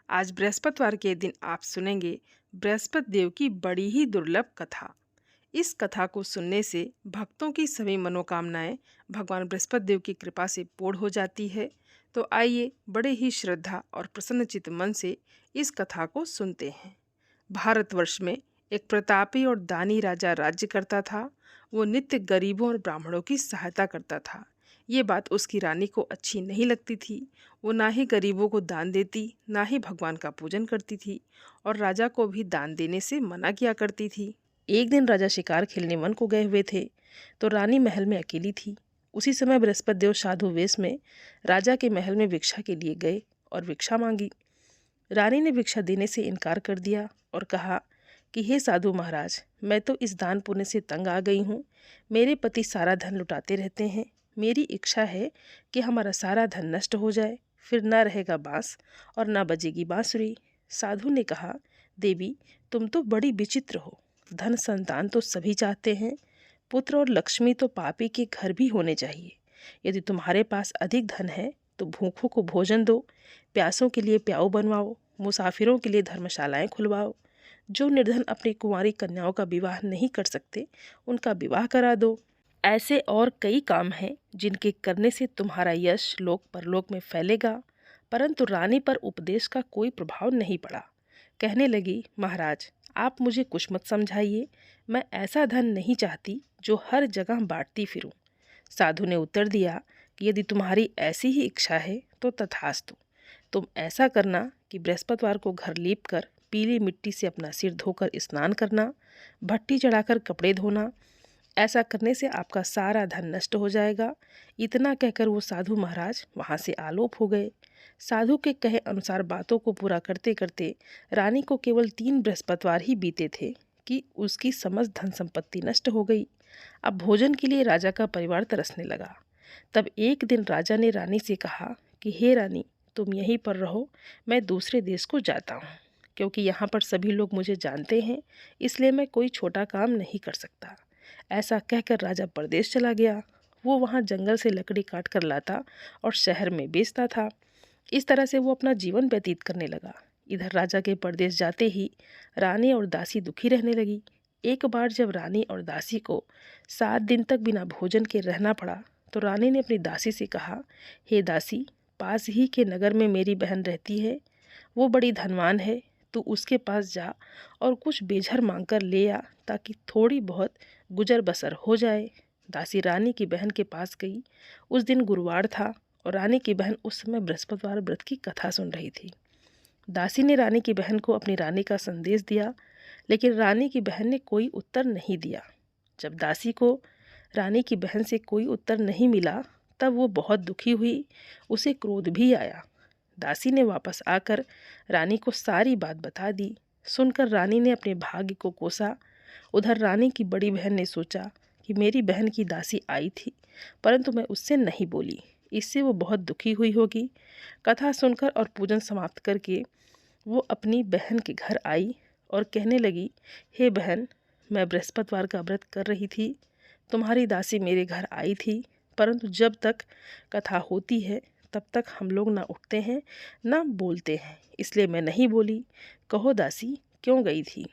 आज बृहस्पतिवार के दिन आप सुनेंगे बृहस्पति देव की बड़ी ही दुर्लभ कथा। इस कथा को सुनने से भक्तों की सभी मनोकामनाएं भगवान बृहस्पति देव की कृपा से पूर्ण हो जाती है। तो आइए बड़े ही श्रद्धा और प्रसन्नचित्त मन से इस कथा को सुनते हैं। भारतवर्ष में एक प्रतापी और दानी राजा राज्य करता था। वो नित्य गरीबों और ब्राह्मणों की सहायता करता था। ये बात उसकी रानी को अच्छी नहीं लगती थी। वो ना ही गरीबों को दान देती, ना ही भगवान का पूजन करती थी और राजा को भी दान देने से मना किया करती थी। एक दिन राजा शिकार खेलने वन को गए हुए थे, तो रानी महल में अकेली थी। उसी समय बृहस्पति देव साधु वेश में राजा के महल में भिक्षा के लिए गए और भिक्षा मांगी। रानी ने भिक्षा देने से इनकार कर दिया और कहा कि हे साधु महाराज, मैं तो इस दान पुण्य से तंग आ गई हूँ। मेरे पति सारा धन लुटाते रहते हैं। मेरी इच्छा है कि हमारा सारा धन नष्ट हो जाए, फिर ना रहेगा बांस और ना बजेगी बांसुरी। साधु ने कहा, देवी, तुम तो बड़ी विचित्र हो। धन संतान तो सभी चाहते हैं, पुत्र और लक्ष्मी तो पापी के घर भी होने चाहिए। यदि तुम्हारे पास अधिक धन है तो भूखों को भोजन दो, प्यासों के लिए प्याऊ बनवाओ, मुसाफिरों के लिए धर्मशालाएं खुलवाओ। जो निर्धन अपनी कुंवारी कन्याओं का विवाह नहीं कर सकते, उनका विवाह करा दो। ऐसे और कई काम हैं जिनके करने से तुम्हारा यश लोक परलोक में फैलेगा। परंतु रानी पर उपदेश का कोई प्रभाव नहीं पड़ा। कहने लगी, महाराज, आप मुझे कुछ मत समझाइए। मैं ऐसा धन नहीं चाहती जो हर जगह बांटती फिरूं। साधु ने उत्तर दिया कि यदि तुम्हारी ऐसी ही इच्छा है तो तथास्तु। तुम ऐसा करना कि बृहस्पतिवार को घर लीप कर पीली मिट्टी से अपना सिर धोकर स्नान करना, भट्टी चढ़ाकर कपड़े धोना। ऐसा करने से आपका सारा धन नष्ट हो जाएगा। इतना कहकर वो साधु महाराज वहाँ से आलोप हो गए। साधु के कहे अनुसार बातों को पूरा करते करते रानी को केवल 3 बृहस्पतिवार ही बीते थे कि उसकी समस्त धन संपत्ति नष्ट हो गई। अब भोजन के लिए राजा का परिवार तरसने लगा। तब एक दिन राजा ने रानी से कहा कि हे रानी, तुम यहीं पर रहो, मैं दूसरे देश को जाता हूँ। क्योंकि यहाँ पर सभी लोग मुझे जानते हैं, इसलिए मैं कोई छोटा काम नहीं कर सकता। ऐसा कहकर राजा परदेश चला गया। वो वहाँ जंगल से लकड़ी काट कर लाता और शहर में बेचता था। इस तरह से वो अपना जीवन व्यतीत करने लगा। इधर राजा के परदेश जाते ही रानी और दासी दुखी रहने लगी। एक बार जब रानी और दासी को 7 दिन तक बिना भोजन के रहना पड़ा, तो रानी ने अपनी दासी से कहा, हे दासी, पास ही के नगर में मेरी बहन रहती है। वो बड़ी धनवान है। तू उसके पास जा और कुछ बेझर मांग कर ले आ, ताकि थोड़ी बहुत गुजर बसर हो जाए। दासी रानी की बहन के पास गई। उस दिन गुरुवार था और रानी की बहन उस समय बृहस्पतिवार व्रत की कथा सुन रही थी। दासी ने रानी की बहन को अपनी रानी का संदेश दिया, लेकिन रानी की बहन ने कोई उत्तर नहीं दिया। जब दासी को रानी की बहन से कोई उत्तर नहीं मिला, तब वो बहुत दुखी हुई। उसे क्रोध भी आया। दासी ने वापस आकर रानी को सारी बात बता दी। सुनकर रानी ने अपने भाग्य को कोसा। उधर रानी की बड़ी बहन ने सोचा कि मेरी बहन की दासी आई थी, परंतु मैं उससे नहीं बोली, इससे वो बहुत दुखी हुई होगी। कथा सुनकर और पूजन समाप्त करके वो अपनी बहन के घर आई और कहने लगी, हे बहन, मैं बृहस्पतिवार का व्रत कर रही थी। तुम्हारी दासी मेरे घर आई थी, परंतु जब तक कथा होती है तब तक हम लोग ना उठते हैं ना बोलते हैं, इसलिए मैं नहीं बोली। कहो दासी, क्यों गई थी?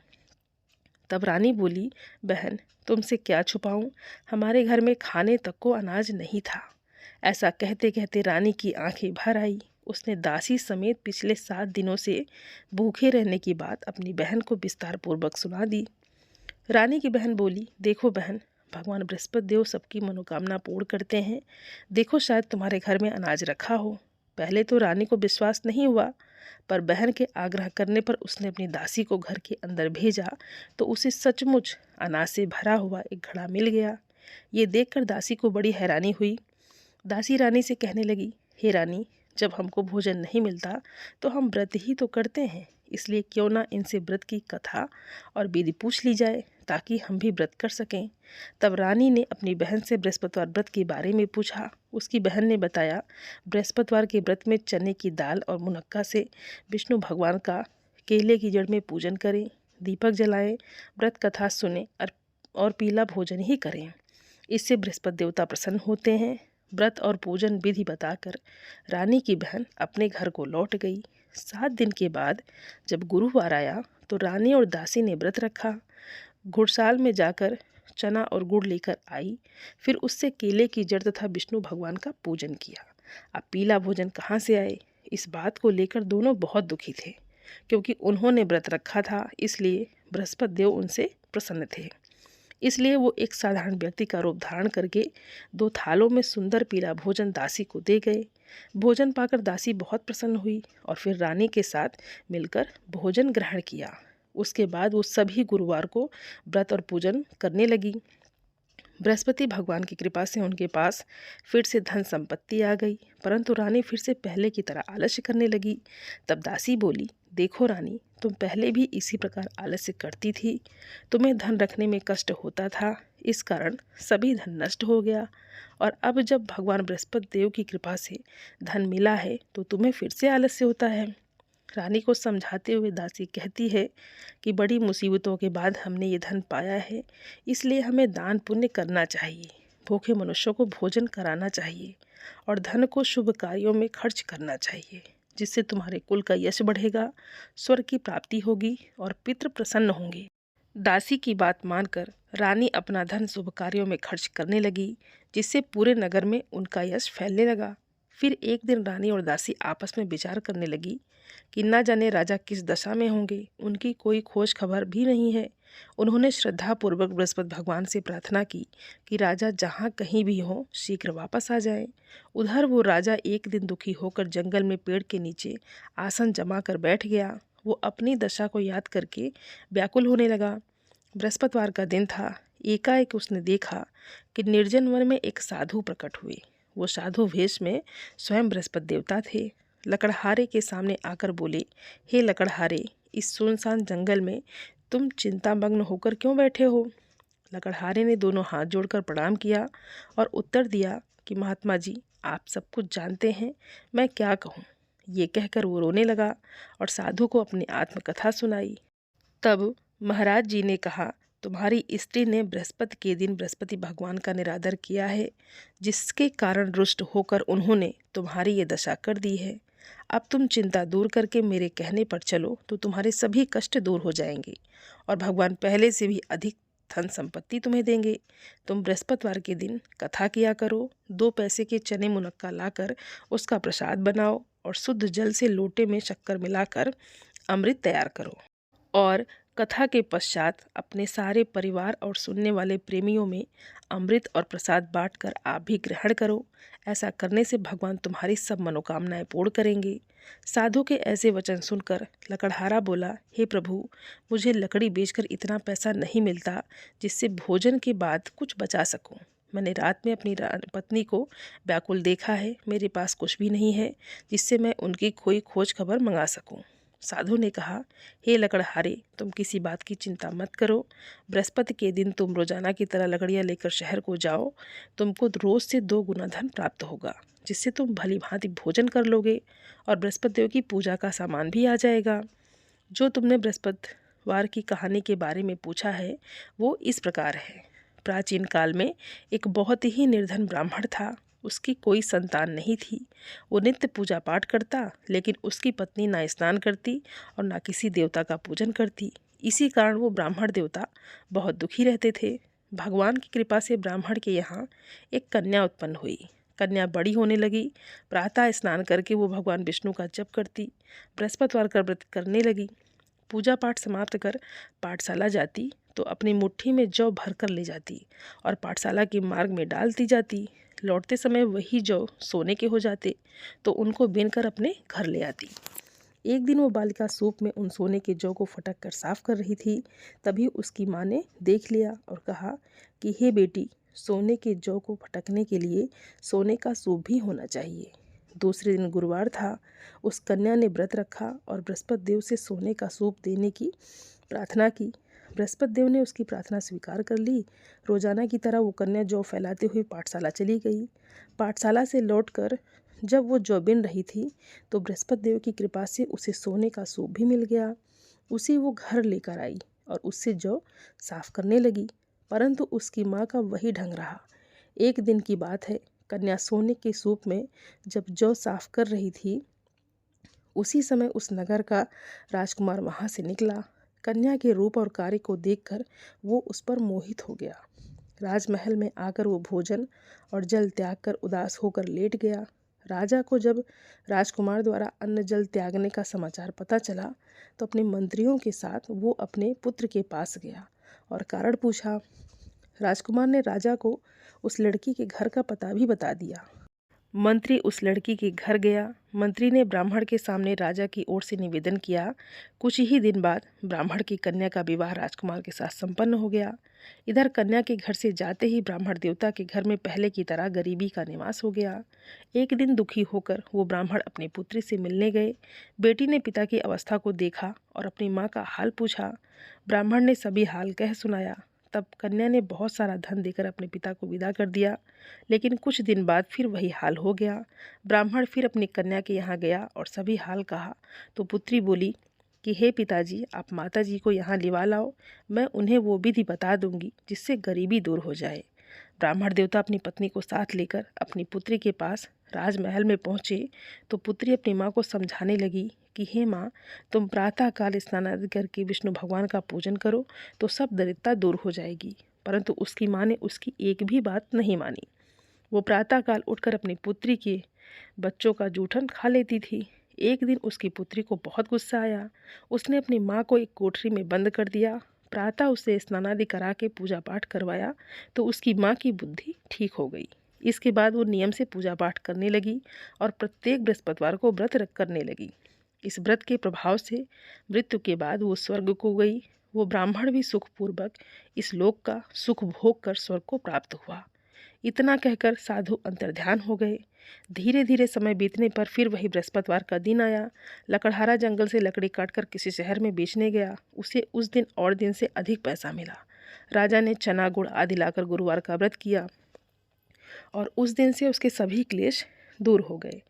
तब रानी बोली, बहन, तुमसे क्या छुपाऊं, हमारे घर में खाने तक को अनाज नहीं था। ऐसा कहते कहते रानी की आंखें भर आई। उसने दासी समेत पिछले 7 दिनों से भूखे रहने की बात अपनी बहन को विस्तार पूर्वक सुना दी। रानी की बहन बोली, देखो बहन, भगवान बृहस्पति देव सबकी मनोकामना पूर्ण करते हैं। देखो, शायद तुम्हारे घर में अनाज रखा हो। पहले तो रानी को विश्वास नहीं हुआ, पर बहन के आग्रह करने पर उसने अपनी दासी को घर के अंदर भेजा, तो उसे सचमुच अनाज से भरा हुआ एक घड़ा मिल गया। ये देखकर दासी को बड़ी हैरानी हुई। दासी रानी से कहने लगी, हे रानी, जब हमको भोजन नहीं मिलता तो हम व्रत ही तो करते हैं, इसलिए क्यों ना इनसे व्रत की कथा और विधि पूछ ली जाए, ताकि हम भी व्रत कर सकें। तब रानी ने अपनी बहन से बृहस्पतिवार व्रत के बारे में पूछा। उसकी बहन ने बताया, बृहस्पतिवार के व्रत में चने की दाल और मुनक्का से विष्णु भगवान का केले की जड़ में पूजन करें, दीपक जलाएं, व्रत कथा सुने और पीला भोजन ही करें। इससे बृहस्पति देवता प्रसन्न होते हैं। व्रत और पूजन विधि बताकर रानी की बहन अपने घर को लौट गई। 7 दिन के बाद जब गुरुवार आया तो रानी और दासी ने व्रत रखा। घुड़साल में जाकर चना और गुड़ लेकर आई, फिर उससे केले की जड़ तथा विष्णु भगवान का पूजन किया। अब पीला भोजन कहाँ से आए, इस बात को लेकर दोनों बहुत दुखी थे, क्योंकि उन्होंने व्रत रखा था, इसलिए बृहस्पति देव उनसे प्रसन्न थे। इसलिए वो एक साधारण व्यक्ति का रूप धारण करके 2 थालों में सुंदर पीला भोजन दासी को दे गए। भोजन पाकर दासी बहुत प्रसन्न हुई और फिर रानी के साथ मिलकर भोजन ग्रहण किया। उसके बाद वो सभी गुरुवार को व्रत और पूजन करने लगी। बृहस्पति भगवान की कृपा से उनके पास फिर से धन संपत्ति आ गई, परंतु रानी फिर से पहले की तरह आलस्य करने लगी। तब दासी बोली, देखो रानी, तुम पहले भी इसी प्रकार आलस्य करती थी, तुम्हें धन रखने में कष्ट होता था, इस कारण सभी धन नष्ट हो गया, और अब जब भगवान बृहस्पति देव की कृपा से धन मिला है तो तुम्हें फिर से आलस्य होता है। रानी को समझाते हुए दासी कहती है कि बड़ी मुसीबतों के बाद हमने ये धन पाया है, इसलिए हमें दान पुण्य करना चाहिए, भूखे मनुष्यों को भोजन कराना चाहिए और धन को शुभ कार्यों में खर्च करना चाहिए, जिससे तुम्हारे कुल का यश बढ़ेगा, स्वर्ग की प्राप्ति होगी और पितृ प्रसन्न होंगे। दासी की बात मानकर रानी अपना धन शुभ कार्यों में खर्च करने लगी, जिससे पूरे नगर में उनका यश फैलने लगा। फिर एक दिन रानी और दासी आपस में विचार करने लगी कि न जाने राजा किस दशा में होंगे, उनकी कोई खोज खबर भी नहीं है। उन्होंने श्रद्धापूर्वक बृहस्पति भगवान से प्रार्थना की कि राजा जहाँ कहीं भी हो शीघ्र वापस आ जाएं। उधर वो राजा एक दिन दुखी होकर जंगल में पेड़ के नीचे आसन जमा कर बैठ गया। वो अपनी दशा को याद करके व्याकुल होने लगा। बृहस्पतिवार का दिन था। एकाएक उसने देखा कि निर्जन वन में एक साधु प्रकट हुए। वो साधु वेश में स्वयं बृहस्पति देवता थे। लकड़हारे के सामने आकर बोले, हे लकड़हारे, इस सुनसान जंगल में तुम चिंतामग्न होकर क्यों बैठे हो? लकड़हारे ने दोनों हाथ जोड़कर प्रणाम किया और उत्तर दिया कि महात्मा जी, आप सब कुछ जानते हैं, मैं क्या कहूँ। ये कहकर वो रोने लगा और साधु को अपनी आत्मकथा सुनाई। तब महाराज जी ने कहा, तुम्हारी स्त्री ने बृहस्पति के दिन बृहस्पति भगवान का निरादर किया है, जिसके कारण रुष्ट होकर उन्होंने तुम्हारी ये दशा कर दी है। अब तुम चिंता दूर करके मेरे कहने पर चलो तो तुम्हारे सभी कष्ट दूर हो जाएंगे और भगवान पहले से भी अधिक धन संपत्ति तुम्हें देंगे। तुम बृहस्पतिवार के दिन कथा किया करो, 2 पैसे के चने मुनक्का लाकर उसका प्रसाद बनाओ और शुद्ध जल से लोटे में शक्कर मिलाकर अमृत तैयार करो और कथा के पश्चात अपने सारे परिवार और सुनने वाले प्रेमियों में अमृत और प्रसाद बांटकर आप भी ग्रहण करो। ऐसा करने से भगवान तुम्हारी सब मनोकामनाएं पूर्ण करेंगे। साधु के ऐसे वचन सुनकर लकड़हारा बोला, हे प्रभु, मुझे लकड़ी बेचकर इतना पैसा नहीं मिलता जिससे भोजन के बाद कुछ बचा सकूं। मैंने रात में अपनी पत्नी को व्याकुल देखा है, मेरे पास कुछ भी नहीं है जिससे मैं उनकी कोई खोज खबर मंगा सकूं। साधु ने कहा, हे लकड़हारे, तुम किसी बात की चिंता मत करो। बृहस्पति के दिन तुम रोजाना की तरह लकड़ियाँ लेकर शहर को जाओ। तुमको रोज से 2 गुना धन प्राप्त होगा, जिससे तुम भली भांति भोजन कर लोगे और बृहस्पति देव की पूजा का सामान भी आ जाएगा। जो तुमने बृहस्पतिवार की कहानी के बारे में पूछा है वो इस प्रकार है। प्राचीन काल में एक बहुत ही निर्धन ब्राह्मण था। उसकी कोई संतान नहीं थी। वो नित्य पूजा पाठ करता, लेकिन उसकी पत्नी ना स्नान करती और ना किसी देवता का पूजन करती। इसी कारण वो ब्राह्मण देवता बहुत दुखी रहते थे। भगवान की कृपा से ब्राह्मण के यहाँ एक कन्या उत्पन्न हुई। कन्या बड़ी होने लगी। प्रातः स्नान करके वो भगवान विष्णु का जप करती, बृहस्पतिवार का व्रत करने लगी। पूजा पाठ समाप्त कर पाठशाला जाती तो अपनी मुट्ठी में जौ भर कर ले जाती और पाठशाला के मार्ग में डालती जाती। लौटते समय वही जौ सोने के हो जाते तो उनको बीनकर अपने घर ले आती। एक दिन वो बालिका सूप में उन सोने के जौ को फटक कर साफ कर रही थी। तभी उसकी माँ ने देख लिया और कहा कि हे बेटी, सोने के जौ को फटकने के लिए सोने का सूप भी होना चाहिए। दूसरे दिन गुरुवार था। उस कन्या ने व्रत रखा और बृहस्पति देव से सोने का सूप देने की प्रार्थना की। बृहस्पति देव ने उसकी प्रार्थना स्वीकार कर ली। रोजाना की तरह वो कन्या जौ फैलाते हुए पाठशाला चली गई। पाठशाला से लौटकर जब वो जौ बिन रही थी तो बृहस्पति देव की कृपा से उसे सोने का सूप भी मिल गया। उसे वो घर लेकर आई और उससे जौ साफ करने लगी, परंतु उसकी माँ का वही ढंग रहा। एक दिन की बात है, कन्या सोने के सूप में जब जौ साफ कर रही थी, उसी समय उस नगर का राजकुमार वहाँ से निकला। कन्या के रूप और कार्य को देखकर वो उस पर मोहित हो गया। राजमहल में आकर वो भोजन और जल त्याग कर उदास होकर लेट गया। राजा को जब राजकुमार द्वारा अन्न जल त्यागने का समाचार पता चला तो अपने मंत्रियों के साथ वो अपने पुत्र के पास गया और कारण पूछा। राजकुमार ने राजा को उस लड़की के घर का पता भी बता दिया। मंत्री उस लड़की के घर गया। मंत्री ने ब्राह्मण के सामने राजा की ओर से निवेदन किया। कुछ ही दिन बाद ब्राह्मण की कन्या का विवाह राजकुमार के साथ संपन्न हो गया। इधर कन्या के घर से जाते ही ब्राह्मण देवता के घर में पहले की तरह गरीबी का निवास हो गया। एक दिन दुखी होकर वो ब्राह्मण अपनी पुत्री से मिलने गए। बेटी ने पिता की अवस्था को देखा और अपनी माँ का हाल पूछा। ब्राह्मण ने सभी हाल कह सुनाया। तब कन्या ने बहुत सारा धन देकर अपने पिता को विदा कर दिया। लेकिन कुछ दिन बाद फिर वही हाल हो गया। ब्राह्मण फिर अपनी कन्या के यहाँ गया और सभी हाल कहा तो पुत्री बोली कि हे पिताजी, आप माताजी को यहाँ लिवा लाओ, मैं उन्हें वो विधि बता दूंगी जिससे गरीबी दूर हो जाए। ब्राह्मण देवता अपनी पत्नी को साथ लेकर अपनी पुत्री के पास राजमहल में पहुँचे तो पुत्री अपनी माँ को समझाने लगी कि हे माँ, तुम प्रातःकाल स्नान आदि करके विष्णु भगवान का पूजन करो तो सब दरिद्रता दूर हो जाएगी। परंतु उसकी माँ ने उसकी एक भी बात नहीं मानी। वो प्रातःकाल उठकर अपनी पुत्री के बच्चों का जूठन खा लेती थी। एक दिन उसकी पुत्री को बहुत गुस्सा आया। उसने अपनी माँ को एक कोठरी में बंद कर दिया। प्रातः उसे स्नानादि करा के पूजा पाठ करवाया तो उसकी माँ की बुद्धि ठीक हो गई। इसके बाद वो नियम से पूजा पाठ करने लगी और प्रत्येक बृहस्पतिवार को व्रत करने लगी। इस व्रत के प्रभाव से मृत्यु के बाद वो स्वर्ग को गई। वो ब्राह्मण भी सुखपूर्वक इस लोक का सुख भोग कर स्वर्ग को प्राप्त हुआ। इतना कहकर साधु अंतर्ध्यान हो गए। धीरे धीरे समय बीतने पर फिर वही बृहस्पतिवार का दिन आया। लकड़हारा जंगल से लकड़ी काटकर किसी शहर में बेचने गया। उसे उस दिन और दिन से अधिक पैसा मिला। राजा ने चना गुड़ आदि लाकर गुरुवार का व्रत किया और उस दिन से उसके सभी क्लेश दूर हो गए।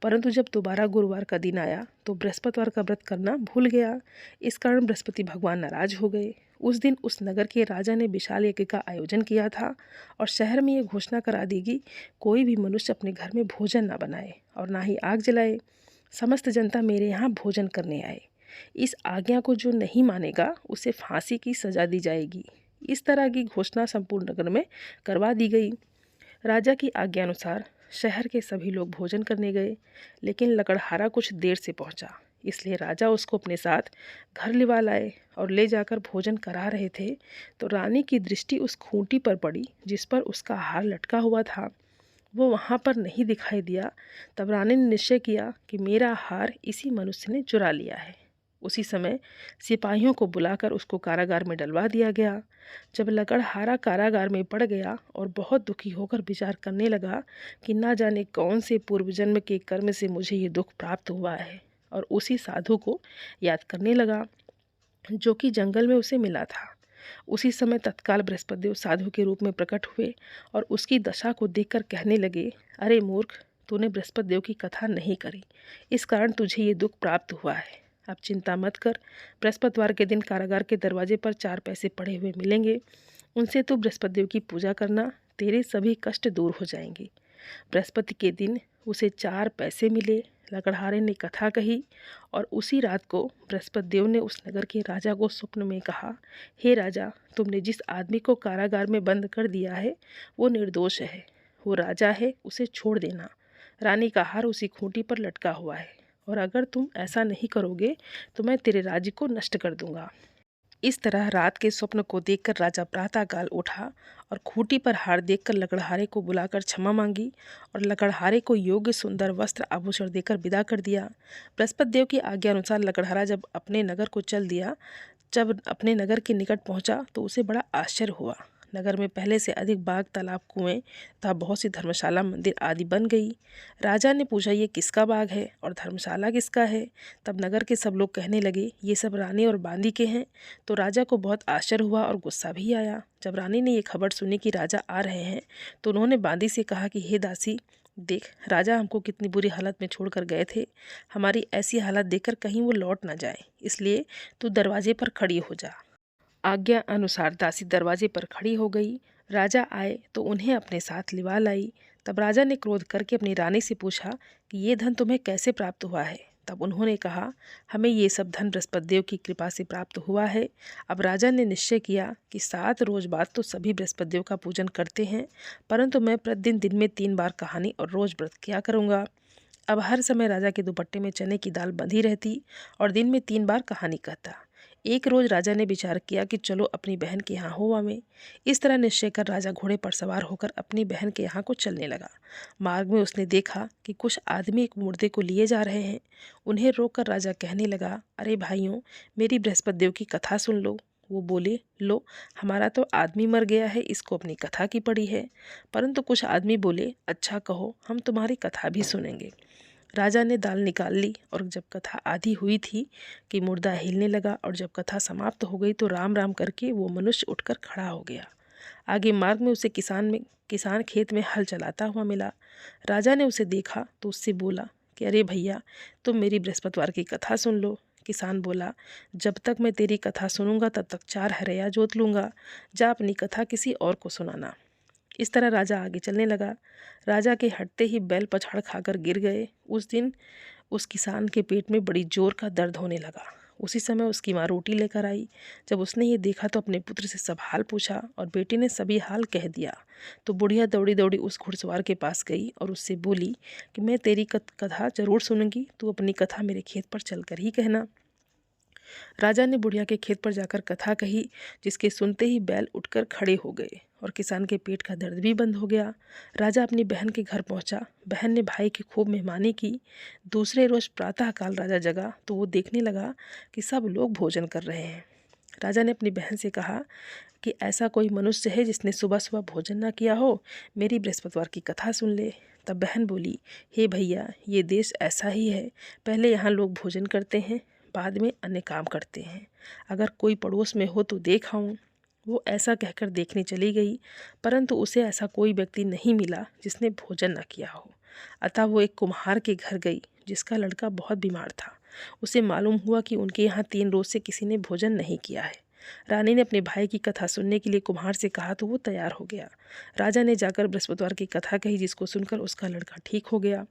परंतु जब दोबारा गुरुवार का दिन आया तो बृहस्पतिवार का व्रत करना भूल गया। इस कारण बृहस्पति भगवान नाराज हो गए। उस दिन उस नगर के राजा ने विशाल यज्ञ का आयोजन किया था और शहर में ये घोषणा करा दी कि कोई भी मनुष्य अपने घर में भोजन ना बनाए और ना ही आग जलाए। समस्त जनता मेरे यहाँ भोजन करने आए। इस आज्ञा को जो नहीं मानेगा उसे फांसी की सजा दी जाएगी। इस तरह की घोषणा संपूर्ण नगर में करवा दी गई। राजा की आज्ञा अनुसार शहर के सभी लोग भोजन करने गए, लेकिन लकड़हारा कुछ देर से पहुंचा, इसलिए राजा उसको अपने साथ घर लिवा लाए और ले जाकर भोजन करा रहे थे तो रानी की दृष्टि उस खूंटी पर पड़ी जिस पर उसका हार लटका हुआ था। वो वहाँ पर नहीं दिखाई दिया। तब रानी ने निश्चय किया कि मेरा हार इसी मनुष्य ने चुरा लिया है। उसी समय सिपाहियों को बुलाकर उसको कारागार में डलवा दिया गया। जब लकड़हारा कारागार में पड़ गया और बहुत दुखी होकर विचार करने लगा कि ना जाने कौन से पूर्व जन्म के कर्म से मुझे ये दुख प्राप्त हुआ है, और उसी साधु को याद करने लगा जो कि जंगल में उसे मिला था। उसी समय तत्काल बृहस्पतिदेव साधु के रूप में प्रकट हुए और उसकी दशा को देखकर कहने लगे, अरे मूर्ख, तूने बृहस्पतिदेव की कथा नहीं करी, इस कारण तुझे ये दुख प्राप्त हुआ है। अब चिंता मत कर, बृहस्पतिवार के दिन कारागार के दरवाजे पर 4 पैसे पड़े हुए मिलेंगे, उनसे तू बृहस्पतिदेव की पूजा करना, तेरे सभी कष्ट दूर हो जाएंगे। बृहस्पति के दिन उसे 4 पैसे मिले। लकड़हारे ने कथा कही और उसी रात को बृहस्पति देव ने उस नगर के राजा को स्वप्न में कहा, हे राजा, तुमने जिस आदमी को कारागार में बंद कर दिया है वो निर्दोष है, वो राजा है, उसे छोड़ देना। रानी का हार उसी खूंटी पर लटका हुआ है और अगर तुम ऐसा नहीं करोगे तो मैं तेरे राज्य को नष्ट कर दूंगा। इस तरह रात के स्वप्न को देखकर राजा प्रातःकाल उठा और खूंटी पर हार देखकर लकड़हारे को बुलाकर क्षमा मांगी और लकड़हारे को योग्य सुंदर वस्त्र आभूषण देकर विदा कर दिया। बृहस्पति देव की आज्ञा अनुसार लकड़हारा जब अपने नगर को चल दिया, जब अपने नगर के निकट पहुंचा तो उसे बड़ा आश्चर्य हुआ। नगर में पहले से अधिक बाग, तालाब, कुएं तथा बहुत सी धर्मशाला, मंदिर आदि बन गई। राजा ने पूछा, ये किसका बाग है और धर्मशाला किसका है? तब नगर के सब लोग कहने लगे, ये सब रानी और बांदी के हैं। तो राजा को बहुत आश्चर्य हुआ और गुस्सा भी आया। जब रानी ने ये खबर सुनी कि राजा आ रहे हैं तो उन्होंने बांदी से कहा कि हे दासी, देख, राजा हमको कितनी बुरी हालत में छोड़कर गए थे। हमारी ऐसी हालत देखकर कहीं वो लौट ना जाए, इसलिए तू दरवाजे पर खड़ी हो जा। आज्ञा अनुसार दासी दरवाजे पर खड़ी हो गई। राजा आए तो उन्हें अपने साथ लिवा लाई। तब राजा ने क्रोध करके अपनी रानी से पूछा कि ये धन तुम्हें कैसे प्राप्त हुआ है? तब उन्होंने कहा, हमें ये सब धन बृहस्पति देव की कृपा से प्राप्त हुआ है। अब राजा ने निश्चय किया कि 7 रोज बाद तो सभी बृहस्पति देव का पूजन करते हैं, परंतु मैं प्रतिदिन दिन में 3 बार कहानी और रोज व्रत किया करूँगा। अब हर समय राजा के दुपट्टे में चने की दाल बंधी रहती और दिन में 3 बार कहानी कहता। एक रोज राजा ने विचार किया कि चलो अपनी बहन के यहाँ हो आवे। इस तरह निश्चय कर राजा घोड़े पर सवार होकर अपनी बहन के यहाँ को चलने लगा। मार्ग में उसने देखा कि कुछ आदमी एक मुर्दे को लिए जा रहे हैं। उन्हें रोककर राजा कहने लगा, अरे भाइयों, मेरी बृहस्पति देव की कथा सुन लो। वो बोले, लो, हमारा तो आदमी मर गया है, इसको अपनी कथा की पड़ी है। परंतु कुछ आदमी बोले, अच्छा कहो, हम तुम्हारी कथा भी सुनेंगे। राजा ने दाल निकाल ली और जब कथा आधी हुई थी कि मुर्दा हिलने लगा और जब कथा समाप्त हो गई तो राम राम करके वो मनुष्य उठकर खड़ा हो गया। आगे मार्ग में उसे किसान खेत में हल चलाता हुआ मिला। राजा ने उसे देखा तो उससे बोला कि अरे भैया, तुम मेरी बृहस्पतिवार की कथा सुन लो। किसान बोला, जब तक मैं तेरी कथा सुनूंगा तब तक 4 हरया जोत लूँगा। जा अपनी कथा किसी और को सुनाना। इस तरह राजा आगे चलने लगा। राजा के हटते ही बैल पछाड़ खाकर गिर गए। उस दिन उस किसान के पेट में बड़ी जोर का दर्द होने लगा। उसी समय उसकी माँ रोटी लेकर आई। जब उसने ये देखा तो अपने पुत्र से सब हाल पूछा और बेटे ने सभी हाल कह दिया। तो बुढ़िया दौड़ी दौड़ी उस घुड़सवार के पास गई और उससे बोली कि मैं तेरी कथा जरूर सुनूंगी, तू अपनी कथा मेरे खेत पर चलकर ही कहना। राजा ने बुढ़िया के खेत पर जाकर कथा कही, जिसके सुनते ही बैल उठकर खड़े हो गए और किसान के पेट का दर्द भी बंद हो गया। राजा अपनी बहन के घर पहुंचा। बहन ने भाई की खूब मेहमानी की। दूसरे रोज प्रातःकाल राजा जगा तो वो देखने लगा कि सब लोग भोजन कर रहे हैं। राजा ने अपनी बहन से कहा कि ऐसा कोई मनुष्य है जिसने सुबह सुबह भोजन ना किया हो, मेरी बृहस्पतिवार की कथा सुन ले। तब बहन बोली, हे भैया, ये देश ऐसा ही है। पहले यहाँ लोग भोजन करते हैं, बाद में अन्य काम करते हैं। अगर कोई पड़ोस में हो तो देख आऊं। वो ऐसा कहकर देखने चली गई, परंतु उसे ऐसा कोई व्यक्ति नहीं मिला जिसने भोजन न किया हो। अतः वो एक कुम्हार के घर गई जिसका लड़का बहुत बीमार था। उसे मालूम हुआ कि उनके यहाँ 3 रोज से किसी ने भोजन नहीं किया है। रानी ने अपने भाई की कथा सुनने के लिए कुम्हार से कहा तो वो तैयार हो गया। राजा ने जाकर बृहस्पतिवार की कथा कही, जिसको सुनकर उसका लड़का ठीक हो गया।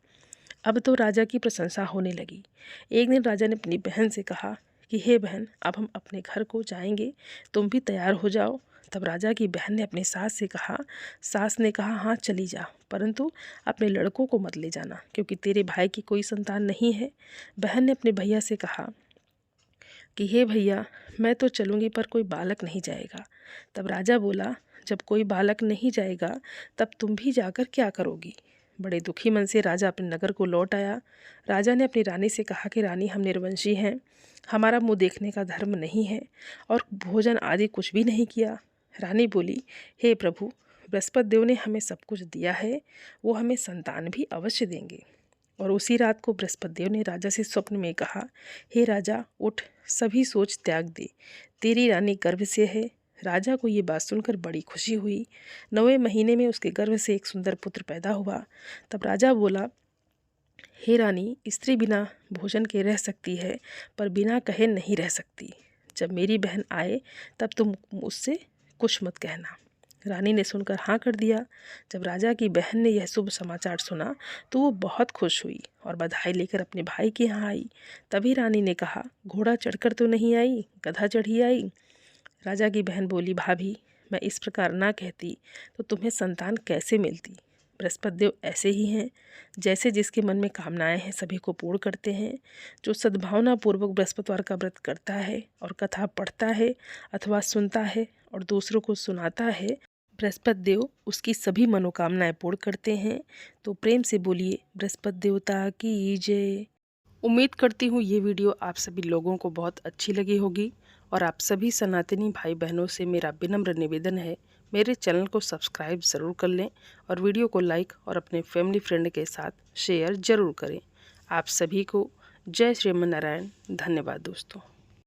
अब तो राजा की प्रशंसा होने लगी। एक दिन राजा ने अपनी बहन से कहा कि हे बहन, अब हम अपने घर को जाएंगे, तुम भी तैयार हो जाओ। तब राजा की बहन ने अपनी सास से कहा। सास ने कहा, हाँ चली जा, परंतु अपने लड़कों को मत ले जाना, क्योंकि तेरे भाई की कोई संतान नहीं है। बहन ने अपने भैया से कहा कि हे भैया, मैं तो चलूँगी पर कोई बालक नहीं जाएगा। तब राजा बोला, जब कोई बालक नहीं जाएगा तब तुम भी जाकर क्या करोगी। बड़े दुखी मन से राजा अपने नगर को लौट आया। राजा ने अपनी रानी से कहा कि रानी, हम निर्वंशी हैं, हमारा मुँह देखने का धर्म नहीं है और भोजन आदि कुछ भी नहीं किया। रानी बोली, हे प्रभु, बृहस्पति देव ने हमें सब कुछ दिया है, वो हमें संतान भी अवश्य देंगे। और उसी रात को बृहस्पति देव ने राजा से स्वप्न में कहा, हे राजा, उठ, सभी सोच त्याग दे, तेरी रानी गर्भ से है। राजा को ये बात सुनकर बड़ी खुशी हुई। 9वें महीने में उसके गर्भ से एक सुंदर पुत्र पैदा हुआ। तब राजा बोला, हे रानी, स्त्री बिना भोजन के रह सकती है, पर बिना कहे नहीं रह सकती। जब मेरी बहन आए तब तुम उससे कुछ मत कहना। रानी ने सुनकर हाँ कर दिया। जब राजा की बहन ने यह शुभ समाचार सुना तो वो बहुत खुश हुई और बधाई लेकर अपने भाई के यहाँ आई। तभी रानी ने कहा, घोड़ा चढ़कर तो नहीं आई, गधा चढ़ी आई। राजा की बहन बोली, भाभी, मैं इस प्रकार ना कहती तो तुम्हें संतान कैसे मिलती। बृहस्पति देव ऐसे ही हैं, जैसे जिसके मन में कामनाएं हैं सभी को पूर्ण करते हैं। जो सद्भावना पूर्वक बृहस्पतिवार का व्रत करता है और कथा पढ़ता है अथवा सुनता है और दूसरों को सुनाता है, बृहस्पति देव उसकी सभी मनोकामनाएं पूर्ण करते हैं। तो प्रेम से बोलिए, बृहस्पति देवता की जय। उम्मीद करती हूँ ये वीडियो आप सभी लोगों को बहुत अच्छी लगी होगी और आप सभी सनातनी भाई बहनों से मेरा विनम्र निवेदन है, मेरे चैनल को सब्सक्राइब ज़रूर कर लें और वीडियो को लाइक और अपने फैमिली फ्रेंड के साथ शेयर ज़रूर करें। आप सभी को जय श्रीमन नारायण। धन्यवाद दोस्तों।